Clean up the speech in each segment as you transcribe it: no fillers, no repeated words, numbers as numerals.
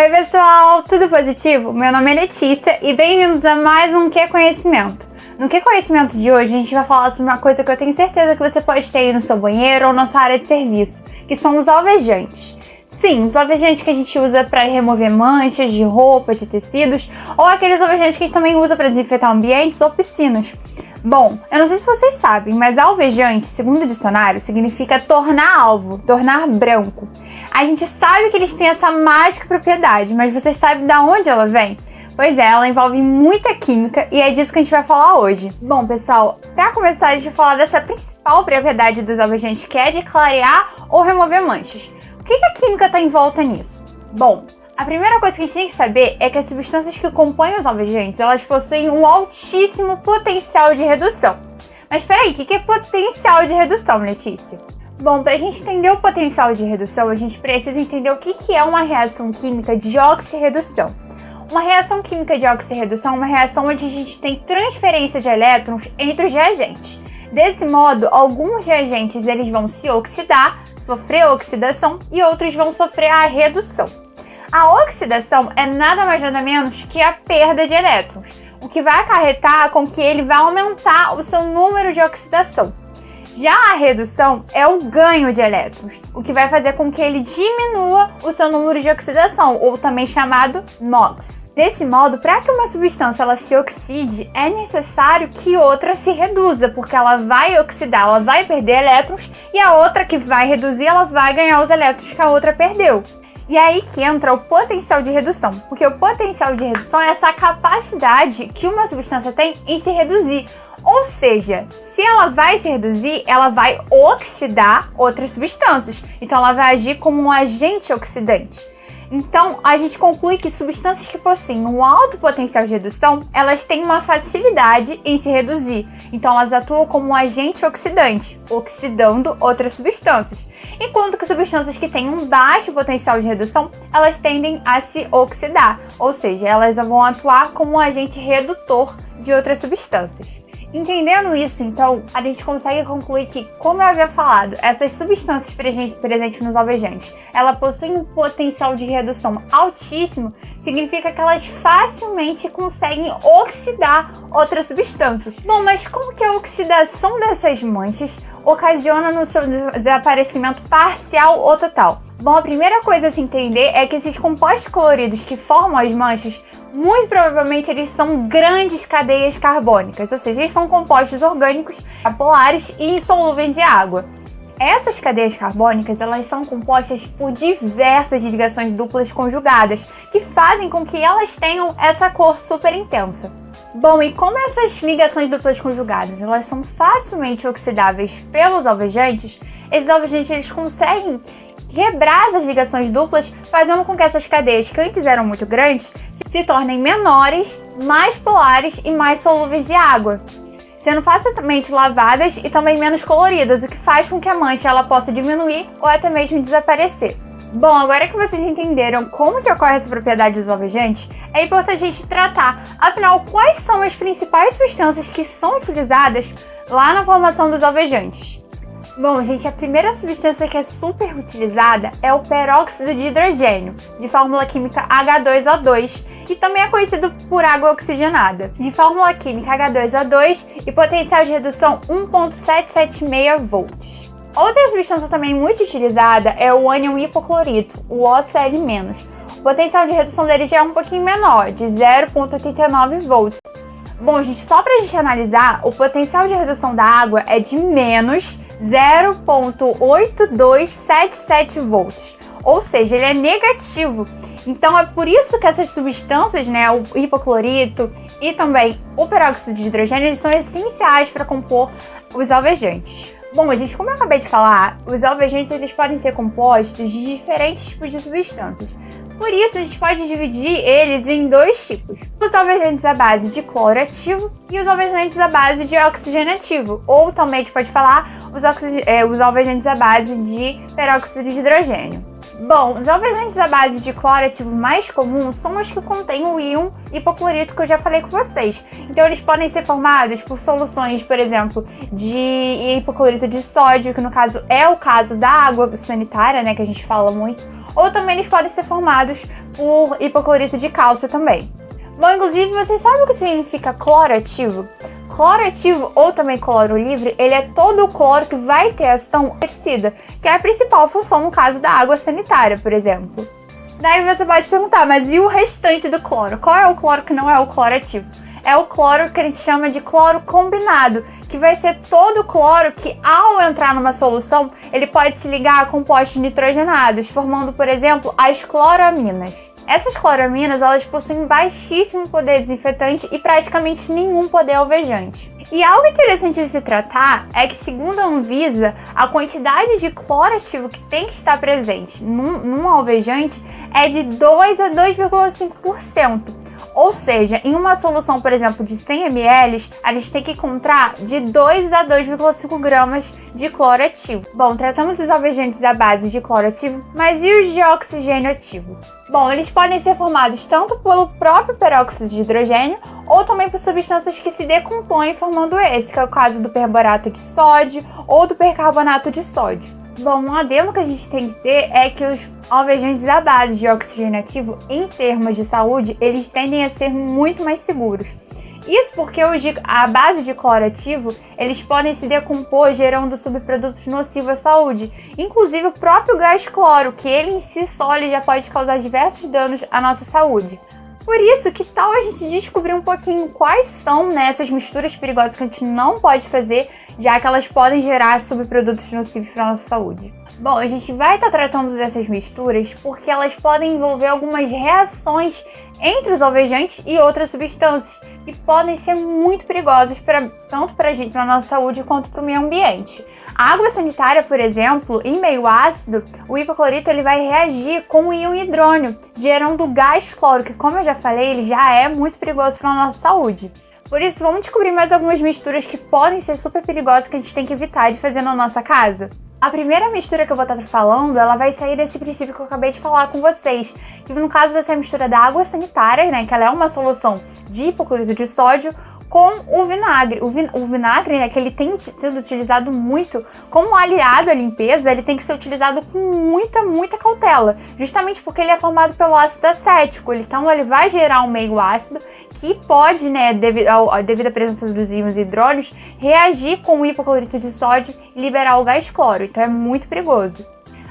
Oi pessoal, tudo positivo? Meu nome é Letícia e bem-vindos a mais um Que Conhecimento. No Que Conhecimento de hoje a gente vai falar sobre uma coisa que eu tenho certeza que você pode ter aí no seu banheiro ou na sua área de serviço, que são os alvejantes. Sim, os alvejantes que a gente usa para remover manchas de roupa, de tecidos, ou aqueles alvejantes que a gente também usa para desinfetar ambientes ou piscinas. Bom, eu não sei se vocês sabem, mas alvejante, segundo o dicionário, significa tornar alvo, tornar branco. A gente sabe que eles têm essa mágica propriedade, mas vocês sabem de onde ela vem? Pois é, ela envolve muita química e é disso que a gente vai falar hoje. Bom, pessoal, para começar a gente vai falar dessa principal propriedade dos alvejantes, que é de clarear ou remover manchas. O que a química está em volta nisso? Bom, a primeira coisa que a gente tem que saber é que as substâncias que compõem os alvejantes, elas possuem um altíssimo potencial de redução. Mas peraí, o que é potencial de redução, Letícia? Bom, para a gente entender o potencial de redução, a gente precisa entender o que é uma reação química de oxirredução. Uma reação química de oxirredução é uma reação onde a gente tem transferência de elétrons entre os reagentes. Desse modo, alguns reagentes eles vão se oxidar, sofrer oxidação, e outros vão sofrer a redução. A oxidação é nada mais nada menos que a perda de elétrons, o que vai acarretar com que ele vai aumentar o seu número de oxidação. Já a redução é o ganho de elétrons, o que vai fazer com que ele diminua o seu número de oxidação, ou também chamado NOx. Desse modo, para que uma substância ela se oxide, é necessário que outra se reduza, porque ela vai oxidar, ela vai perder elétrons, e a outra que vai reduzir, ela vai ganhar os elétrons que a outra perdeu. E aí que entra o potencial de redução, porque o potencial de redução é essa capacidade que uma substância tem em se reduzir. Ou seja, se ela vai se reduzir, ela vai oxidar outras substâncias. Então ela vai agir como um agente oxidante. Então, a gente conclui que substâncias que possuem um alto potencial de redução, elas têm uma facilidade em se reduzir. Então, elas atuam como um agente oxidante, oxidando outras substâncias. Enquanto que substâncias que têm um baixo potencial de redução, elas tendem a se oxidar. Ou seja, elas vão atuar como um agente redutor de outras substâncias. Entendendo isso, então, a gente consegue concluir que, como eu havia falado, essas substâncias presentes nos alvejantes, ela possuem um potencial de redução altíssimo, significa que elas facilmente conseguem oxidar outras substâncias. Bom, mas como que a oxidação dessas manchas ocasiona no seu desaparecimento parcial ou total? Bom, a primeira coisa a se entender é que esses compostos coloridos que formam as manchas, muito provavelmente eles são grandes cadeias carbônicas, ou seja, eles são compostos orgânicos apolares e insolúveis em água. Essas cadeias carbônicas, elas são compostas por diversas ligações duplas conjugadas, que fazem com que elas tenham essa cor super intensa. Bom, e como essas ligações duplas conjugadas, elas são facilmente oxidáveis pelos alvejantes, esses alvejantes eles conseguem quebrar essas ligações duplas, fazendo com que essas cadeias que antes eram muito grandes se tornem menores, mais polares e mais solúveis em água, sendo facilmente lavadas e também menos coloridas, o que faz com que a mancha ela possa diminuir ou até mesmo desaparecer. Bom, agora que vocês entenderam como que ocorre essa propriedade dos alvejantes, é importante a gente tratar, afinal, quais são as principais substâncias que são utilizadas lá na formação dos alvejantes. Bom, gente, a primeira substância que é super utilizada é o peróxido de hidrogênio, de fórmula química H2O2, que também é conhecido por água oxigenada, de fórmula química H2O2 e potencial de redução 1,776 volts. Outra substância também muito utilizada é o ânion hipoclorito, o OCl-. O potencial de redução dele já é um pouquinho menor, de 0,89 volts. Bom, gente, só para a gente analisar, o potencial de redução da água é de menos 0,8277 volts, ou seja, ele é negativo. Então é por isso que essas substâncias, o hipoclorito e também o peróxido de hidrogênio, eles são essenciais para compor os alvejantes. Bom, gente, como eu acabei de falar, os alvejantes eles podem ser compostos de diferentes tipos de substâncias. Por isso, a gente pode dividir eles em dois tipos: os alvejantes à base de cloro ativo e os alvejantes à base de oxigênio ativo, ou também a gente pode falar os alvejantes à base de peróxido de hidrogênio. Bom, os alvejantes à base de cloro ativo mais comuns são os que contêm o íon hipoclorito que eu já falei com vocês. Então eles podem ser formados por soluções, por exemplo, de hipoclorito de sódio, que no caso é o caso da água sanitária, que a gente fala muito, ou também eles podem ser formados por hipoclorito de cálcio também. Bom, inclusive, vocês sabem o que significa cloro ativo? Cloro ativo, ou também cloro livre, ele é todo o cloro que vai ter ação inseticida, que é a principal função no caso da água sanitária, por exemplo. Daí você pode perguntar, mas e o restante do cloro? Qual é o cloro que não é o cloro ativo? É o cloro que a gente chama de cloro combinado, que vai ser todo o cloro que, ao entrar numa solução, ele pode se ligar a compostos nitrogenados, formando, por exemplo, as cloraminas. Essas cloraminas, elas possuem baixíssimo poder desinfetante e praticamente nenhum poder alvejante. E algo interessante de se tratar é que, segundo a Anvisa, a quantidade de cloro ativo que tem que estar presente num alvejante é de 2 a 2,5%. Ou seja, em uma solução, por exemplo, de 100 ml, a gente tem que encontrar de 2 a 2,5 gramas de cloro ativo. Bom, tratamos dos alvejantes à base de cloro ativo, mas e os de oxigênio ativo? Bom, eles podem ser formados tanto pelo próprio peróxido de hidrogênio ou também por substâncias que se decompõem formando esse, que é o caso do perborato de sódio ou do percarbonato de sódio. Bom, um adendo que a gente tem que ter é que os alvejantes à base de oxigênio ativo, em termos de saúde, eles tendem a ser muito mais seguros. Isso porque a base de cloro ativo, eles podem se decompor gerando subprodutos nocivos à saúde, inclusive o próprio gás cloro, que ele em si só ele já pode causar diversos danos à nossa saúde. Por isso, que tal a gente descobrir um pouquinho quais são essas misturas perigosas que a gente não pode fazer, já que elas podem gerar subprodutos nocivos para a nossa saúde. Bom, a gente vai estar tratando dessas misturas porque elas podem envolver algumas reações entre os alvejantes e outras substâncias que podem ser muito perigosas tanto para a gente, para a nossa saúde, quanto para o meio ambiente. A água sanitária, por exemplo, em meio ácido, o hipoclorito ele vai reagir com o íon hidrônio, gerando gás cloro, que, como eu já falei, ele já é muito perigoso para a nossa saúde. Por isso, vamos descobrir mais algumas misturas que podem ser super perigosas que a gente tem que evitar de fazer na nossa casa. A primeira mistura que eu vou estar falando, ela vai sair desse princípio que eu acabei de falar com vocês, que no caso vai ser a mistura da água sanitária, que ela é uma solução de hipoclorito de sódio, com o vinagre. O vinagre, que ele tem sido utilizado muito como aliado à limpeza, ele tem que ser utilizado com muita cautela, justamente porque ele é formado pelo ácido acético. Então ele vai gerar um meio ácido que pode, devido à presença dos íons hidrônios, reagir com o hipoclorito de sódio e liberar o gás cloro. Então é muito perigoso.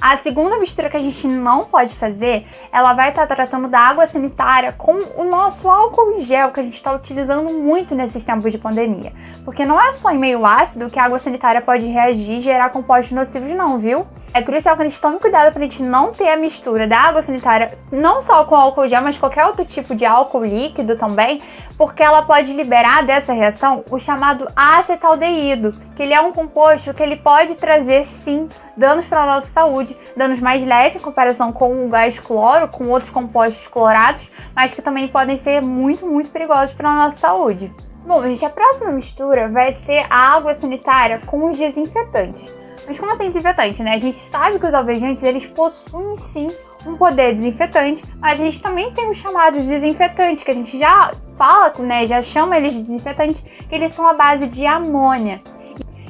A segunda mistura que a gente não pode fazer, ela vai estar tratando da água sanitária com o nosso álcool em gel, que a gente está utilizando muito nesses tempos de pandemia. Porque não é só em meio ácido que a água sanitária pode reagir e gerar compostos nocivos não, viu? É crucial que a gente tome cuidado para a gente não ter a mistura da água sanitária, não só com álcool gel, mas qualquer outro tipo de álcool líquido também, porque ela pode liberar dessa reação o chamado acetaldeído, que ele é um composto que ele pode trazer, sim, danos para a nossa saúde, danos mais leves em comparação com o gás cloro, com outros compostos clorados, mas que também podem ser muito perigosos para a nossa saúde. Bom, gente, a próxima mistura vai ser a água sanitária com os desinfetantes. Mas como assim desinfetante, A gente sabe que os alvejantes, eles possuem sim um poder desinfetante, mas a gente também tem os chamados desinfetantes, que a gente já fala, já chama eles de desinfetantes, que eles são à base de amônia.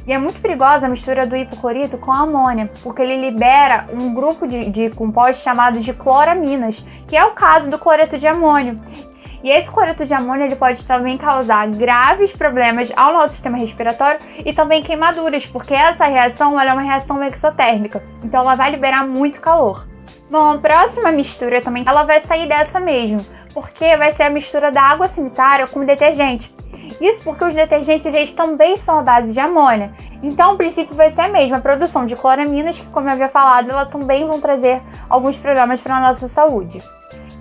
E é muito perigosa a mistura do hipoclorito com a amônia, porque ele libera um grupo de compostos chamados de cloraminas, que é o caso do cloreto de amônio. E esse cloreto de amônio ele pode também causar graves problemas ao nosso sistema respiratório e também queimaduras, porque essa reação ela é uma reação exotérmica, então ela vai liberar muito calor. Bom, a próxima mistura também ela vai sair dessa mesmo, porque vai ser a mistura da água sanitária com detergente. Isso porque os detergentes eles também são à base de amônia. Então, o princípio vai ser a mesma, a produção de cloraminas, que, como eu havia falado, elas também vão trazer alguns problemas para a nossa saúde.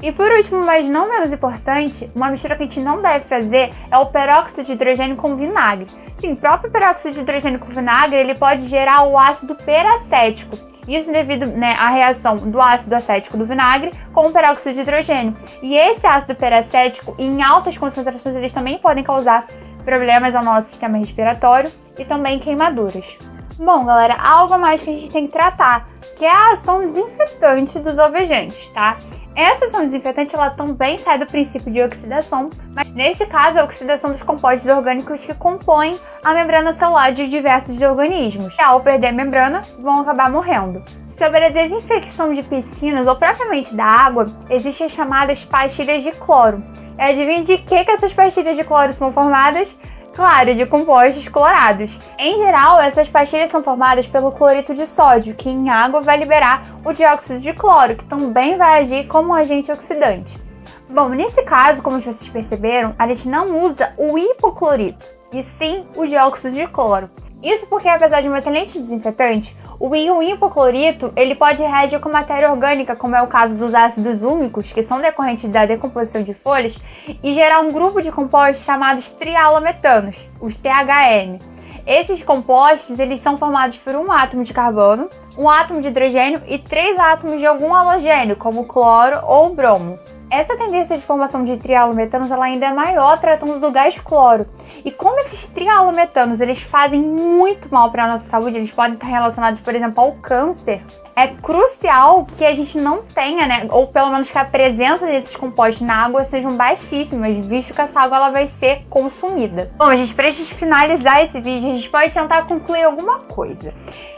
E por último, mas não menos importante, uma mistura que a gente não deve fazer é o peróxido de hidrogênio com vinagre. Sim, o próprio peróxido de hidrogênio com vinagre ele pode gerar o ácido peracético. Isso devido à reação do ácido acético do vinagre com o peróxido de hidrogênio. E esse ácido peracético, em altas concentrações, eles também podem causar problemas ao nosso sistema respiratório e também queimaduras. Bom, galera, algo a mais que a gente tem que tratar, que é a ação desinfetante dos alvejantes, tá? Essa ação desinfetante ela também sai do princípio de oxidação, mas nesse caso a oxidação dos compostos orgânicos que compõem a membrana celular de diversos organismos. E ao perder a membrana, vão acabar morrendo. Sobre a desinfecção de piscinas ou propriamente da água, existem as chamadas pastilhas de cloro. E adivinha de que essas pastilhas de cloro são formadas? Claro, de compostos clorados. Em geral, essas pastilhas são formadas pelo cloreto de sódio, que em água vai liberar o dióxido de cloro, que também vai agir como um agente oxidante. Bom, nesse caso, como vocês perceberam, a gente não usa o hipoclorito, e sim o dióxido de cloro. Isso porque, apesar de um excelente desinfetante, o íon hipoclorito ele pode reagir com matéria orgânica, como é o caso dos ácidos úmicos, que são decorrentes da decomposição de folhas, e gerar um grupo de compostos chamados trialometanos, os THM. Esses compostos eles são formados por um átomo de carbono, um átomo de hidrogênio e 3 átomos de algum halogênio, como cloro ou bromo. Essa tendência de formação de trialometanos ela ainda é maior tratando do gás cloro. E como esses trialometanos eles fazem muito mal para a nossa saúde, eles podem estar relacionados, por exemplo, ao câncer, é crucial que a gente não tenha, né, ou pelo menos que a presença desses compostos na água sejam baixíssimas, visto que essa água ela vai ser consumida. Bom, gente, para a gente finalizar esse vídeo, a gente pode tentar concluir alguma coisa.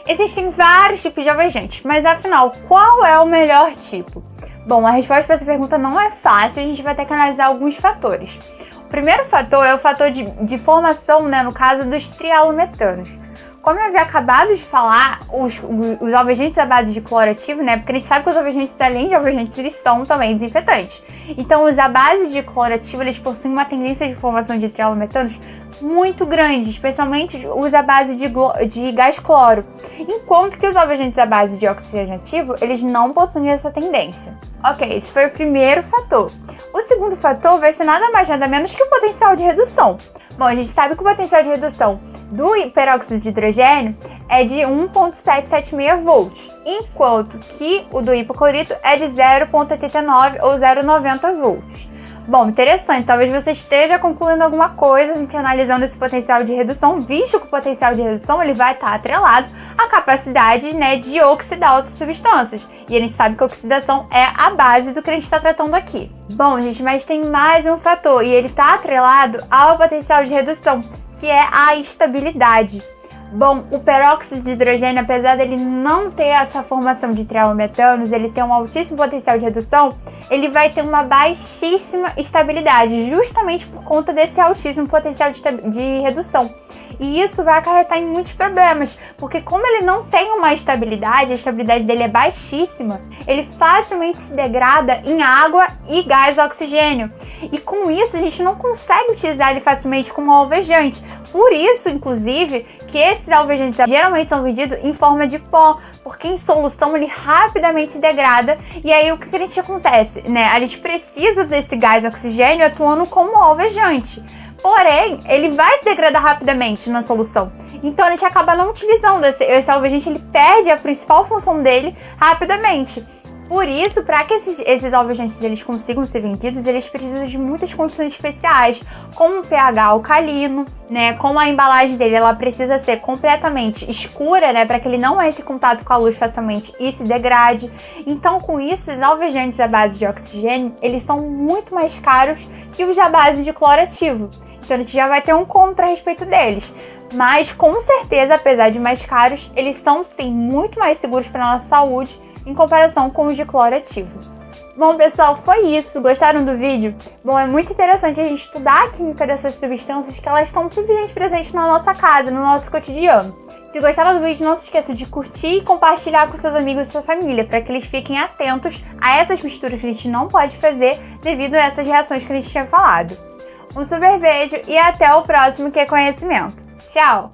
Existem vários tipos de alvejantes, mas afinal, qual é o melhor tipo? Bom, a resposta para essa pergunta não é fácil, a gente vai ter que analisar alguns fatores. O primeiro fator é o fator de formação, né, no caso dos trialometanos. Como eu havia acabado de falar, os alvejantes à base de cloro ativo, né, porque a gente sabe que os alvejantes, além de alvejantes, eles são também desinfetantes. Então, os à base de cloro ativo, eles possuem uma tendência de formação de trialometanos muito grande, especialmente os à base de gás cloro, enquanto que os alvejantes à base de oxigênio ativo, eles não possuem essa tendência. Ok, esse foi o primeiro fator. O segundo fator vai ser nada mais nada menos que o potencial de redução. Bom, a gente sabe que o potencial de redução do peróxido de hidrogênio é de 1,776 volts, enquanto que o do hipoclorito é de 0,89 ou 0,90 volts. Bom, interessante, talvez você esteja concluindo alguma coisa analisando esse potencial de redução, visto que o potencial de redução ele vai estar atrelado à capacidade, né, de oxidar outras substâncias. E a gente sabe que a oxidação é a base do que a gente está tratando aqui. Bom, gente, mas tem mais um fator e ele está atrelado ao potencial de redução, que é a estabilidade. Bom, o peróxido de hidrogênio, apesar dele não ter essa formação de trialometanos, ele tem um altíssimo potencial de redução, ele vai ter uma baixíssima estabilidade, justamente por conta desse altíssimo potencial de redução. E isso vai acarretar em muitos problemas, porque como ele não tem uma estabilidade, a estabilidade dele é baixíssima, ele facilmente se degrada em água e gás oxigênio. E com isso a gente não consegue utilizar ele facilmente como alvejante. Por isso, inclusive, que esses alvejantes geralmente são vendidos em forma de pó, porque em solução ele rapidamente se degrada. E aí o que a gente acontece, né? A gente precisa desse gás oxigênio atuando como alvejante. Porém, ele vai se degradar rapidamente na solução. Então a gente acaba não utilizando esse alvejante, ele perde a principal função dele rapidamente. Por isso, para que esses alvejantes eles consigam ser vendidos, eles precisam de muitas condições especiais, como um pH alcalino, né? Como a embalagem dele ela precisa ser completamente escura, né? Para que ele não entre em contato com a luz facilmente e se degrade. Então, com isso, os alvejantes à base de oxigênio, eles são muito mais caros que os à base de cloro ativo. Então, a gente já vai ter um contra a respeito deles. Mas, com certeza, apesar de mais caros, eles são, sim, muito mais seguros para a nossa saúde em comparação com os de cloro ativo. Bom, pessoal, foi isso. Gostaram do vídeo? Bom, é muito interessante a gente estudar a química dessas substâncias que elas estão simplesmente presentes na nossa casa, no nosso cotidiano. Se gostaram do vídeo, não se esqueça de curtir e compartilhar com seus amigos e sua família, para que eles fiquem atentos a essas misturas que a gente não pode fazer devido a essas reações que a gente tinha falado. Um super beijo e até o próximo Que é Conhecimento. Tchau!